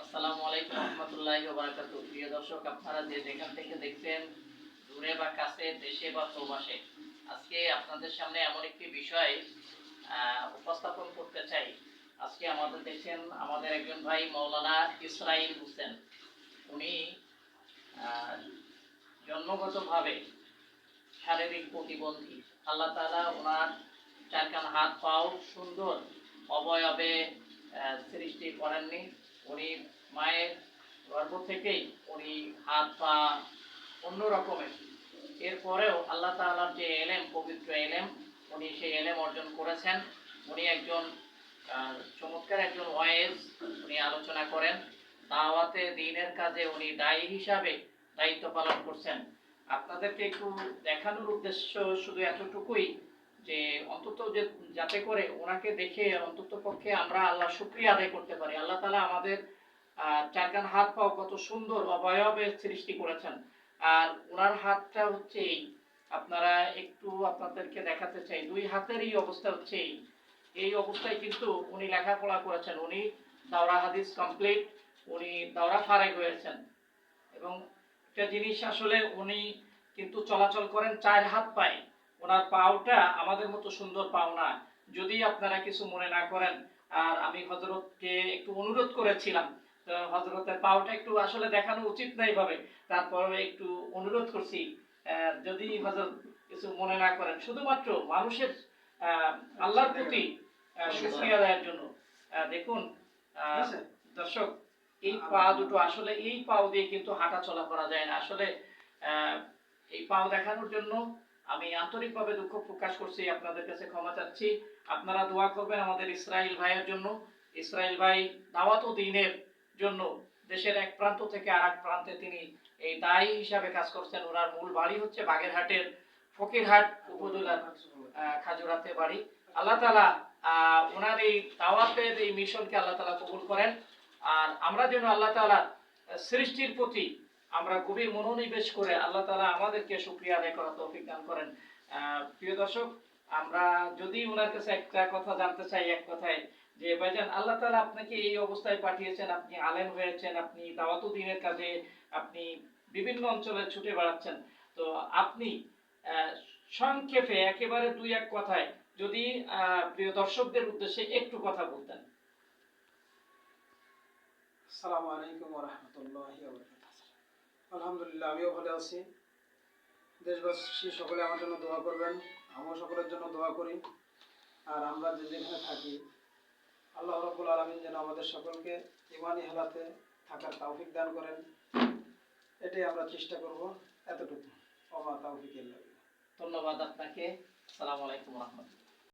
আসসালামু আলাইকুম রহমতুল্লাহি ওয়া বারাকাতুহু। প্রিয় দর্শক, আপনারা যে যেখান থেকে দেখছেন, দূরে বা কাছে, দেশে বা প্রবাসে, আজকে আপনাদের সামনে এমন একটি বিষয় উপস্থাপন করতে চাই। আজকে আমাদের দেখছেন আমাদের একজন ভাই মাওলানা ইসরাইল হোসেন। উনি জন্মগতভাবে শারীরিক প্রতিবন্ধী। আল্লাহ তাআলা ওনার চারখান হাত পাও সুন্দর অবয়বে সৃষ্টি করেননি। উনি মায়ের গর্ভ থেকেই উনি হাত পা অন্য রকমের। এরপরেও আল্লাহ তাআলার যে এলেম, পবিত্র এলেম, উনি সেই এলেম অর্জন করেছেন। উনি একজন চমৎকার একজন ওয়াইজ, উনি আলোচনা করেন। দাওয়াতে দ্বীনের কাজে উনি দায়ী হিসাবে দায়িত্ব পালন করছেন। আপনাদেরকে একটু দেখানোর উদ্দেশ্য শুধু এতটুকুই যে অন্তত যে যাতে করে ওনাকে দেখে অন্তত পক্ষে আমরা আল্লাহ শুকরিয়া আদায় করতে পারি। আল্লাহ তাআলা আমাদের চারখান হাত পাও কত সুন্দর অবয়বের সৃষ্টি করেছেন। আর ওনার হাতটা হচ্ছে আপনারা একটু আপনাদেরকে দেখাতে চাই, দুই হাতেরই অবস্থা হচ্ছে এই অবস্থায় কিন্তু উনি লেখাপড়া করেছেন। উনি দাওরা হাদিস কমপ্লিট, উনি দাওরা ফারেক হয়েছেন। এবং একটা জিনিস আসলে উনি কিন্তু চলাচল করেন চার হাত পায়ে। ওনার পাওটা আমাদের মতো সুন্দর পাও না, যদি আপনারা কিছু মনে না করেন। আর আমি হযরতকে একটু অনুরোধ করেছিলাম, তো হযরতের পাওটা একটু আসলে দেখানো উচিত না এইভাবে, তারপরে একটু অনুরোধ করছি, যদি হযরত কিছু মনে না করেন, শুধুমাত্র মানুষের আল্লাহর প্রতি শুকরিয়া আদায়ের জন্য। দেখুন দর্শক, এই পা দুটো আসলে এই পাও দিয়ে কিন্তু হাঁটা চলা করা যায় না। আসলে এই পাও দেখানোর জন্য আমি আন্তরিকভাবে দুঃখ প্রকাশ করছি, আপনাদের কাছে ক্ষমা চাচ্ছি। আপনারা দোয়া করবেন আমাদের ইসরাইল ভাইয়ের জন্য। ইসরাইল ভাই দাওয়াত ও দ্বীনের জন্য দেশের এক প্রান্ত থেকে আরেক প্রান্তে তিনি এই দায়ী হিসাবে কাজ করছেন। ওনার মূল বাড়ি হচ্ছে বাগেরহাটের ফকিরহাট উপজেলার খাজুরাতে বাড়ি। আল্লাহ তাআলা ওনার এই দাওয়াতের এই মিশনকে আল্লাহ তাআলা কবুল করেন। আর আমরা যেন আল্লাহ তাআলার সৃষ্টির প্রতি আমরা গভীর মনোনিবেশ করে আল্লাহ তাআলা আমাদেরকে শুকরিয়া আদায় করার তৌফিক দান করেন। প্রিয় দর্শক, আমরা যদি ওনার কাছে একটা কথা জানতে চাই, এক কথায়, যে ভাইজান, আল্লাহ তাআলা আপনাকে এই অবস্থায় পাঠিয়েছেন, আপনি আলেম হয়েছেন, আপনি দাওয়াত ও দ্বীনের কাজে আপনি বিভিন্ন অঞ্চলে ছুটে বেড়াচ্ছেন। তো আপনি সংক্ষেপে একেবারে দুই এক কথায় যদি প্রিয় দর্শকদের উদ্দেশ্যে একটু কথা বলতেন। আসসালামু আলাইকুম ওয়া রাহমাতুল্লাহি ওয়া বারাকাতুহু। আলহামদুলিল্লাহ, আমিও ভালো আছি। দেশবাসী সকলে আমার জন্য দোয়া করবেন, আমিও সকলের জন্য দোয়া করি। আর আমরা যে যেখানে থাকি, আল্লাহ রাব্বুল আলামিন যেন আমাদের সকলকে ঈমানি হালাতে থাকার তৌফিক দান করেন, এটাই আমরা চেষ্টা করব। এতটুকু। ওয়া মা তাওফিক ইল্লা বিল্লাহ। ধন্যবাদ আপনাকে। আসসালামু আলাইকুম ওয়া রাহমাতুল্লাহ।